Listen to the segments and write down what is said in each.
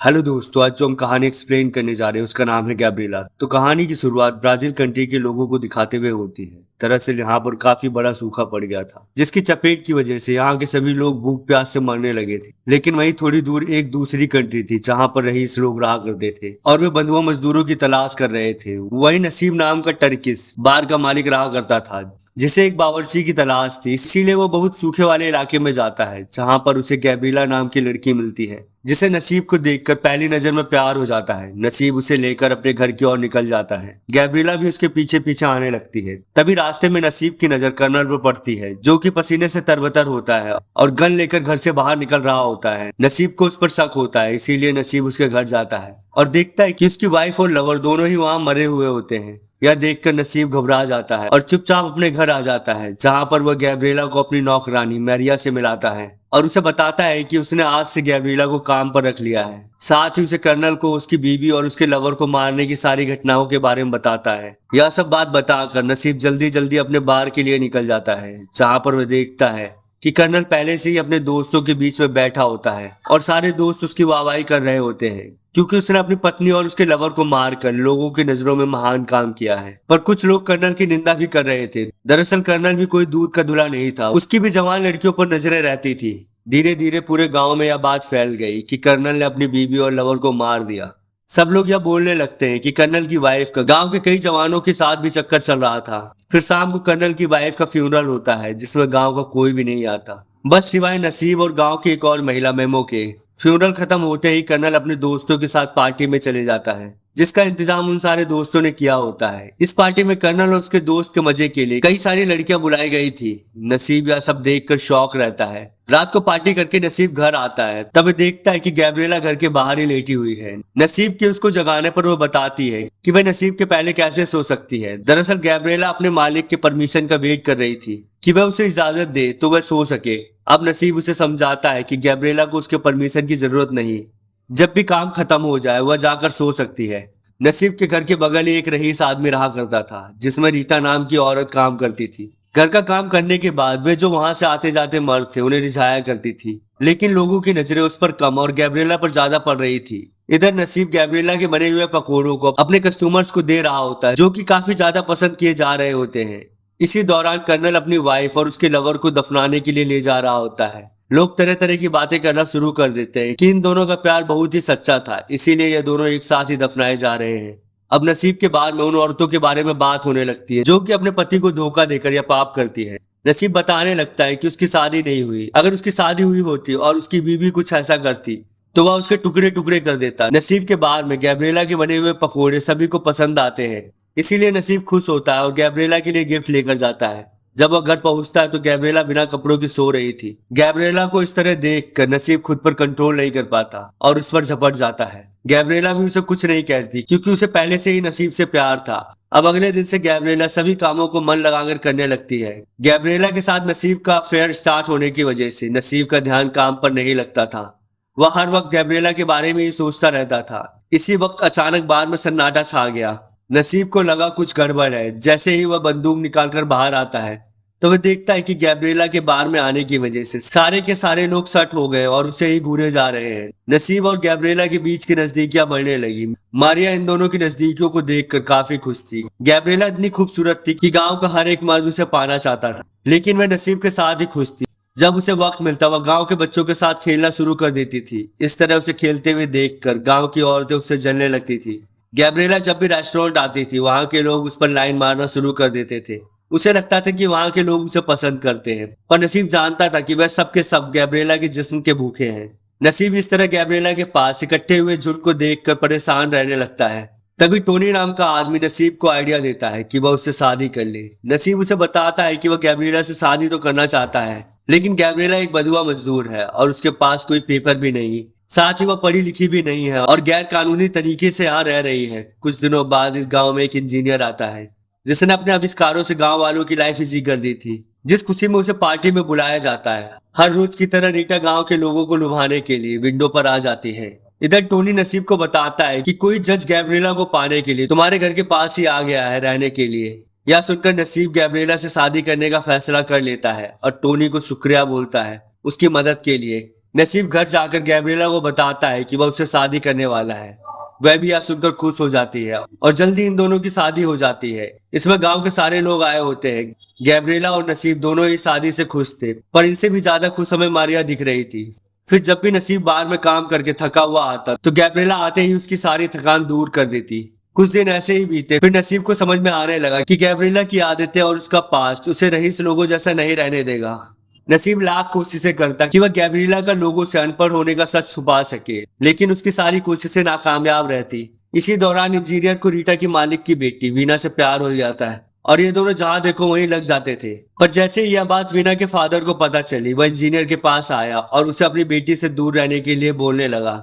Hello दोस्तों, आज जो हम कहानी एक्सप्लेन करने जा रहे हैं उसका नाम है गैब्रिएला। तो कहानी की शुरुआत ब्राजील कंट्री के लोगों को दिखाते हुए होती है। दरअसल यहाँ पर काफी बड़ा सूखा पड़ गया था, जिसकी चपेट की वजह से यहाँ के सभी लोग भूख प्यास से मरने लगे थे। लेकिन वहीं थोड़ी दूर एक दूसरी कंट्री थी जहाँ पर रईस लोग रहा करते थे और वे बंधुआ मजदूरों की तलाश कर रहे थे। वही नसीब नाम का टर्किस बार का मालिक रहा करता था, जिसे एक बावर्ची की तलाश थी। इसीलिए वो बहुत सूखे वाले इलाके में जाता है जहाँ पर उसे गैब्रिएला नाम की लड़की मिलती है, जिसे नसीब को देखकर पहली नजर में प्यार हो जाता है। नसीब उसे लेकर अपने घर की ओर निकल जाता है। गैब्रिएला भी उसके पीछे पीछे आने लगती है। तभी रास्ते में नसीब की नजर कर्नल पर पड़ती है, जो कि पसीने से तरबतर होता है और गन लेकर घर से बाहर निकल रहा होता है। नसीब को उस पर शक होता है, इसीलिए नसीब उसके घर जाता है और देखता है कि उसकी वाइफ और लवर दोनों ही वहां मरे हुए होते हैं। यह देखकर नसीब घबरा जाता है और चुपचाप अपने घर आ जाता है, जहां पर वह गैब्रिएला को अपनी नौकरानी मैरिया से मिलाता है और उसे बताता है कि उसने आज से गैब्रिएला को काम पर रख लिया है। साथ ही उसे कर्नल को उसकी बीवी और उसके लवर को मारने की सारी घटनाओं के बारे में बताता है। यह सब बात बताकर नसीब जल्दी जल्दी अपने बार के लिए निकल जाता है, जहाँ पर वह देखता है कि कर्नल पहले से ही अपने दोस्तों के बीच में बैठा होता है और सारे दोस्त उसकी वाहवाही कर रहे होते हैं, क्योंकि उसने अपनी पत्नी और उसके लवर को मारकर लोगों की नजरों में महान काम किया है। पर कुछ लोग कर्नल की निंदा भी कर रहे थे। दरअसल कर्नल भी कोई दूध का धुला नहीं था, उसकी भी जवान लड़कियों पर नजरें रहती थी। धीरे धीरे पूरे गांव में यह बात फैल गई कि कर्नल ने अपनी बीवी और लवर को मार दिया। सब लोग यह बोलने लगते हैं कि कर्नल की वाइफ का गांव के कई जवानों के साथ भी चक्कर चल रहा था। फिर शाम को कर्नल की वाइफ का फ्यूनरल होता है, जिसमें गांव का कोई भी नहीं आता, बस सिवाय नसीब और गांव की एक और महिला मेमो के। फ्यूनरल खत्म होते ही कर्नल अपने दोस्तों के साथ पार्टी में चले जाता है, जिसका इंतजाम उन सारे दोस्तों ने किया होता है। इस पार्टी में कर्नल और उसके दोस्त के मजे के लिए कई सारी लड़कियां बुलाई गई थी। नसीब यह सब देखकर शौक रहता है। रात को पार्टी करके नसीब घर आता है, तब देखता है कि गैब्रिएला घर के बाहर ही लेटी हुई है। नसीब के उसको जगाने पर वो बताती है कि वह नसीब के पहले कैसे सो सकती है। दरअसल गैब्रिएला अपने मालिक के परमिशन का वेट कर रही थी कि वह उसे इजाजत दे तो वह सो सके। अब नसीब उसे समझाता है कि गैब्रिएला को उसके परमिशन की जरूरत नहीं, जब भी काम खत्म हो जाए वह जाकर सो सकती है। नसीब के घर के बगल ही एक रईस आदमी रहा करता था, जिसमें रीटा नाम की औरत काम करती थी। घर का काम करने के बाद वे जो वहां से आते जाते मर्द थे उन्हें रिझाया करती थी, लेकिन लोगों की नजरें उस पर कम और गैब्रिएला पर ज्यादा पड़ रही थी। इधर नसीब गैब्रिएला के बने हुए पकौड़ों को अपने कस्टमर्स को दे रहा होता है, जो कि काफी ज्यादा पसंद किए जा रहे होते हैं। इसी दौरान कर्नल अपनी वाइफ और उसके लवर को दफनाने के लिए ले जा रहा होता है। लोग तरह तरह की बातें करना शुरू कर देते हैं कि इन दोनों का प्यार बहुत ही सच्चा था, इसीलिए ये दोनों एक साथ ही दफनाए जा रहे हैं। अब नसीब के बाद में उन औरतों के बारे में बात होने लगती है, जो कि अपने पति को धोखा देकर या पाप करती है। नसीब बताने लगता है कि उसकी शादी नहीं हुई। अगर उसकी शादी हुई होती और उसकी बीवी कुछ ऐसा करती तो वह उसके टुकड़े टुकड़े कर देता। नसीब के बार में गैब्रिएला के बने हुए पकोड़े सभी को पसंद आते हैं, इसीलिए नसीब खुश होता है और गैब्रिएला के लिए गिफ्ट लेकर जाता है। जब वह घर पहुंचता है तो गैब्रिएला बिना कपड़ों की सो रही थी। गैब्रिएला को इस तरह देखकर नसीब खुद पर कंट्रोल नहीं कर पाता और उस पर झपट जाता है। गैब्रिएला भी उसे कुछ नहीं कहती, क्योंकि उसे पहले से ही नसीब से प्यार था। अब अगले दिन से गैब्रिएला सभी कामों को मन लगाकर करने लगती है। गैब्रिएला के साथ नसीब का अफेयर स्टार्ट होने की वजह से नसीब का ध्यान काम पर नहीं लगता था। वह हर वक्त गैब्रिएला के बारे में ही सोचता रहता था। इसी वक्त अचानक बार में सन्नाटा छा गया। नसीब को लगा कुछ गड़बड़ है। जैसे ही वह बंदूक निकालकर बाहर आता है तो वह देखता है कि गैब्रिएला के बार में आने की वजह से सारे के सारे लोग सट हो गए और उसे ही घूरे जा रहे हैं। नसीब और गैब्रिएला के बीच की नजदीकियां बढ़ने लगी। मारिया इन दोनों की नजदीकियों को देखकर काफी खुश थी। गैब्रिएला इतनी खूबसूरत थी कि गांव का हर एक मर्द उसे पाना चाहता था, लेकिन वह नसीब के साथ ही खुश थी। जब उसे वक्त मिलता वह गांव के बच्चों के साथ खेलना शुरू कर देती थी। इस तरह उसे खेलते हुए देखकर गांव की औरतें उससे जलने लगती थी। गैब्रिएला जब भी रेस्टोरेंट आती थी वहां के लोग उस पर लाइन मारना शुरू कर देते थे। उसे लगता था कि वहां के लोग उसे पसंद करते हैं, पर नसीब जानता था कि वह सब के सब गैब्रिएला के जिस्म के भूखे हैं। नसीब इस तरह गैब्रिएला के पास इकट्ठे हुए झुंड को देखकर परेशान रहने लगता है। तभी टोनी नाम का आदमी नसीब को आइडिया देता है कि वह उससे शादी कर ले। नसीब उसे बताता है कि वह गैब्रिएला से शादी तो करना चाहता है, लेकिन गैब्रिएला एक बंधुआ मजदूर है और उसके पास कोई पेपर भी नहीं, साथ ही वह पढ़ी लिखी भी नहीं है और गैर कानूनी तरीके से यहाँ रह रही है। कुछ दिनों बाद इस गांव में एक इंजीनियर आता है, जिसने अपने आविष्कारों से गांव वालों की लाइफ इजी कर दी थी। जिस खुशी में उसे पार्टी में बुलाया जाता है। हर रोज की तरह रीटा गांव के लोगों को लुभाने के लिए विंडो पर आ जाती है। इधर टोनी नसीब को बताता है कि कोई जज गैब्रिएला को पाने के लिए तुम्हारे घर के पास ही आ गया है रहने के लिए। यह सुनकर नसीब गैब्रिएला से शादी करने का फैसला कर लेता है और टोनी को शुक्रिया बोलता है उसकी मदद के लिए। नसीब घर जाकर गैब्रिएला को बताता है कि वह उससे शादी करने वाला है। वह भी यह सुनकर खुश हो जाती है और जल्दी इन दोनों की शादी हो जाती है। इसमें गांव के सारे लोग आए होते हैं। गैब्रिएला और नसीब दोनों ही शादी से खुश थे, पर इनसे भी ज्यादा खुश हमें मारिया दिख रही थी। फिर जब भी नसीब बाहर में काम करके थका हुआ आता तो गैब्रिएला आते ही उसकी सारी थकान दूर कर देती। कुछ दिन ऐसे ही बीते, फिर नसीब को समझ में आने लगा कि गैब्रिएला की आदतें और उसका पास्ट उसे रईस लोगों जैसा नहीं रहने देगा। नसीब लाख कोशिशें करता कि वह गैब्रिएला का लोगों से अनपढ़ होने का सच छुपा सके, लेकिन उसकी सारी कोशिशें नाकामयाब रहती। इसी दौरान इंजीनियर को रीटा की मालिक की बेटी वीना से प्यार हो जाता है और ये दोनों जहां देखो वहीं लग जाते थे। पर जैसे ही यह बात वीना के फादर को पता चली, वह इंजीनियर के पास आया और उसे अपनी बेटी से दूर रहने के लिए बोलने लगा।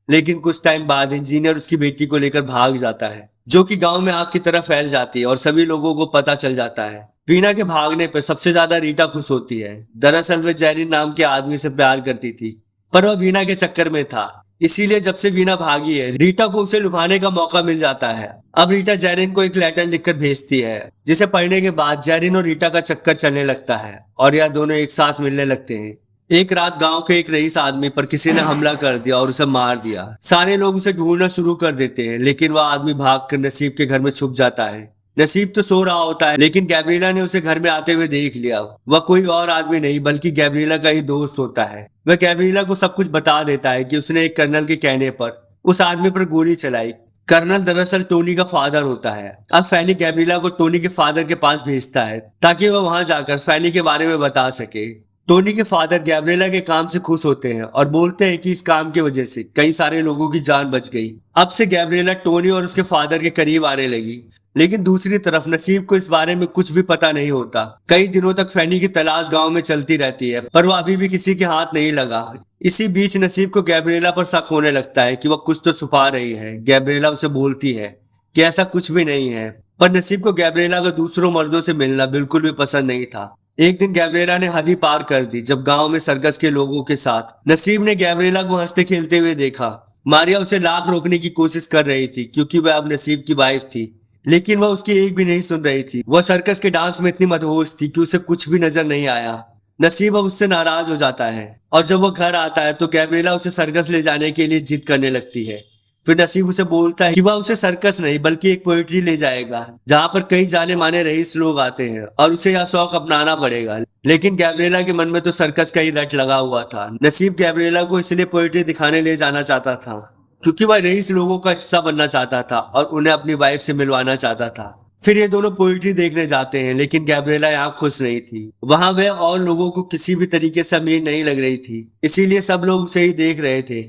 लेकिन कुछ टाइम बाद इंजीनियर उसकी बेटी को लेकर भाग जाता है, जो कि गांव में आग की तरह फैल जाती है और सभी लोगों को पता चल जाता है। वीना के भागने पर सबसे ज्यादा रीटा खुश होती है। दरअसल वह जेरिन नाम के आदमी से प्यार करती थी, पर वह वीना के चक्कर में था। इसीलिए जब से वीना भागी है, रीटा को उसे लुभाने का मौका मिल जाता है। अब रीटा जेरिन को एक लेटर लिखकर भेजती है, जिसे पढ़ने के बाद जेरिन और रीटा का चक्कर चलने लगता है और यह दोनों एक साथ मिलने लगते हैं। एक रात गांव के एक रईस आदमी पर किसी ने हमला कर दिया और उसे मार दिया। सारे लोग उसे ढूंढना शुरू कर देते हैं, लेकिन वह आदमी भागकर नसीब के घर में छुप जाता है। नसीब तो सो रहा होता है, लेकिन गैब्रिएला ने उसे घर में आते हुए देख लिया। वह कोई और आदमी नहीं बल्कि गैब्रिएला का ही दोस्त होता है। वह गैब्रिएला को सब कुछ बता देता है कि उसने एक कर्नल के कहने पर उस आदमी पर गोली चलाई। कर्नल दरअसल टोनी का फादर होता है। अब फैनी गैब्रिएला को टोनी के फादर के पास भेजता है ताकि वह वहां जाकर फैनी के बारे में बता सके। टोनी के फादर गैब्रिएला के काम से खुश होते हैं और बोलते हैं कि इस काम की वजह से कई सारे लोगों की जान बच गई। अब से गैब्रिएला टोनी और उसके फादर के करीब आने लगी। लेकिन दूसरी तरफ नसीब को इस बारे में कुछ भी पता नहीं होता। कई दिनों तक फैनी की तलाश गांव में चलती रहती है, पर वह अभी भी किसी के हाथ नहीं लगा। इसी बीच नसीब को गैब्रिएला पर शक होने लगता है कि वह कुछ तो छुपा रही है। गैब्रिएला उसे बोलती है कि ऐसा कुछ भी नहीं है, पर नसीब को गैब्रिएला का दूसरों मर्दों से मिलना बिल्कुल भी पसंद नहीं था। एक दिन गैब्रिएला ने हद ही पार कर दी जब गांव में सर्कस के लोगों के साथ नसीब ने गैब्रिएला को हंसते खेलते हुए देखा। मारिया उसे लाख रोकने की कोशिश कर रही थी क्योंकि वह अब नसीब की वाइफ थी, लेकिन वह उसकी एक भी नहीं सुन रही थी। वह सर्कस के डांस में इतनी मदहोश थी कि उसे कुछ भी नजर नहीं आया। नसीब अब उससे नाराज हो जाता है और जब वह घर आता है तो गैब्रिएला उसे सर्कस ले जाने के लिए जिद करने लगती है। फिर नसीब उसे बोलता है कि वह उसे सर्कस नहीं बल्कि एक पोएट्री ले जाएगा, जहाँ पर कई जाने माने रईस लोग आते हैं और उसे यह शौक अपनाना पड़ेगा। लेकिन गैब्रिएला के मन में तो सर्कस का ही रट लगा हुआ था। नसीब गैब्रिएला को इसलिए पोएट्री दिखाने ले जाना चाहता था क्योंकि वह रईस लोगों का हिस्सा बनना चाहता था और उन्हें अपनी वाइफ से मिलवाना चाहता था। फिर ये दोनों पोएट्री देखने जाते हैं, लेकिन गैब्रिएला यहाँ खुश नहीं थी। वहां वह और लोगों को किसी भी तरीके से अमीर नहीं लग रही थी, इसीलिए सब लोग उसे ही देख रहे थे।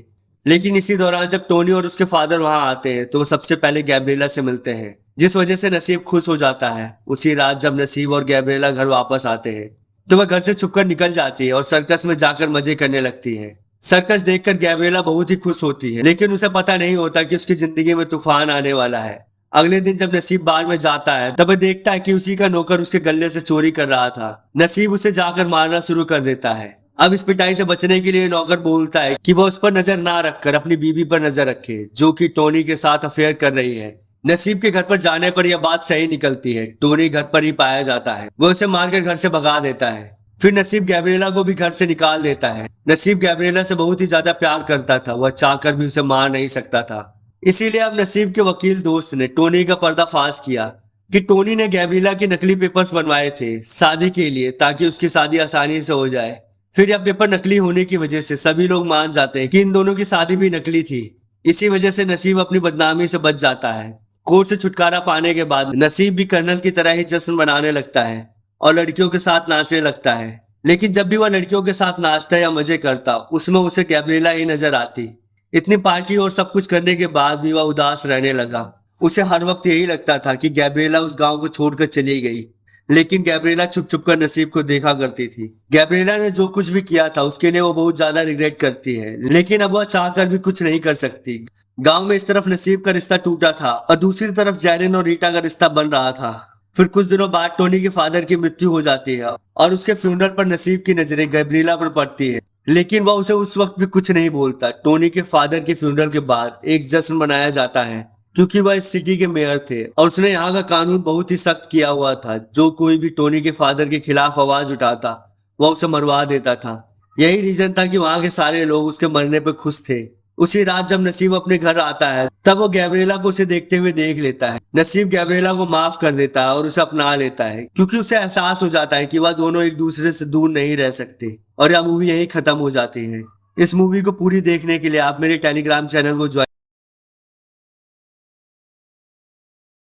लेकिन इसी दौरान जब टोनी और उसके फादर वहां आते हैं तो वो सबसे पहले गैब्रिएला से मिलते हैं, जिस वजह से नसीब खुश हो जाता है। उसी रात जब नसीब और गैब्रिएला घर वापस आते हैं तो वह घर से छुपकर निकल जाती है और सर्कस में जाकर मजे करने लगती है। सर्कस देखकर गैब्रिएला बहुत ही खुश होती है, लेकिन उसे पता नहीं होता कि उसकी जिंदगी में तूफान आने वाला है। अगले दिन जब नसीब बार में जाता है तब वह देखता है कि उसी का नौकर उसके गले से चोरी कर रहा था। नसीब उसे जाकर मारना शुरू कर देता है। अब इस पिटाई से बचने के लिए नौकर बोलता है कि वह उस पर नजर ना रखकर अपनी बीवी पर नजर रखे, जो कि टोनी के साथ अफेयर कर रही है। नसीब के घर पर जाने पर यह बात सही निकलती है। टोनी घर पर ही पाया जाता है। वह उसे मारकर घर से भगा देता है। फिर नसीब गैब्रिएला को भी घर से निकाल देता है। नसीब गैब्रिएला से बहुत ही ज्यादा प्यार करता था, वह चाहकर भी उसे मार नहीं सकता था। इसीलिए अब नसीब के वकील दोस्त ने टोनी का पर्दाफाश किया कि टोनी ने गैब्रिएला के नकली पेपर्स बनवाए थे शादी के लिए, ताकि उसकी शादी आसानी से हो जाए। फिर यह पेपर नकली होने की वजह से सभी लोग मान जाते हैं कि इन दोनों की शादी भी नकली थी। इसी वजह से नसीब अपनी बदनामी से बच जाता है। कोर्ट से छुटकारा पाने के बाद नसीब भी कर्नल की तरह ही जश्न मनाने लगता है और लड़कियों के साथ नाचने लगता है। लेकिन जब भी वह लड़कियों के साथ नाचता या मजे करता, उसमें उसे गैब्रिएला ही नजर आती। इतनी पार्टी और सब कुछ करने के बाद भी वह उदास रहने लगा। उसे हर वक्त यही लगता था कि गैब्रिएला उस गांव को छोड़कर चली गई, लेकिन गैब्रिएला छुप छुप कर नसीब को देखा करती थी। गैब्रिएला ने जो कुछ भी किया था उसके लिए वो बहुत ज्यादा रिग्रेट करती है, लेकिन अब वह चाहकर भी कुछ नहीं कर सकती। गांव में इस तरफ नसीब का रिश्ता टूटा था और दूसरी तरफ जेरिन और रीटा का रिश्ता बन रहा था। फिर कुछ दिनों बाद टोनी के फादर की मृत्यु हो जाती है और उसके फ्यूनरल पर नसीब की नजरें गैब्रिएला पर पड़ती है, लेकिन वह उसे उस वक्त भी कुछ नहीं बोलता। टोनी के फादर के फ्यूनरल के बाद एक जश्न मनाया जाता है क्योंकि वह इस सिटी के मेयर थे और उसने यहाँ का कानून बहुत ही सख्त किया हुआ था। जो कोई भी टोनी के फादर के खिलाफ आवाज उठाता वह उसे मरवा देता था। यही रीजन था कि वहां के सारे लोग उसके मरने पे खुश थे। उसी रात जब नसीब अपने घर आता है तब वो गैब्रिएला को उसे देखते हुए देख लेता है। नसीब गैब्रिएला को माफ कर देता है और उसे अपना लेता है क्योंकि उसे एहसास हो जाता है कि वह दोनों एक दूसरे से दूर नहीं रह सकते। और यह मूवी यही खत्म हो जाती है। इस मूवी को पूरी देखने के लिए आप मेरे टेलीग्राम चैनल को ज्वाइन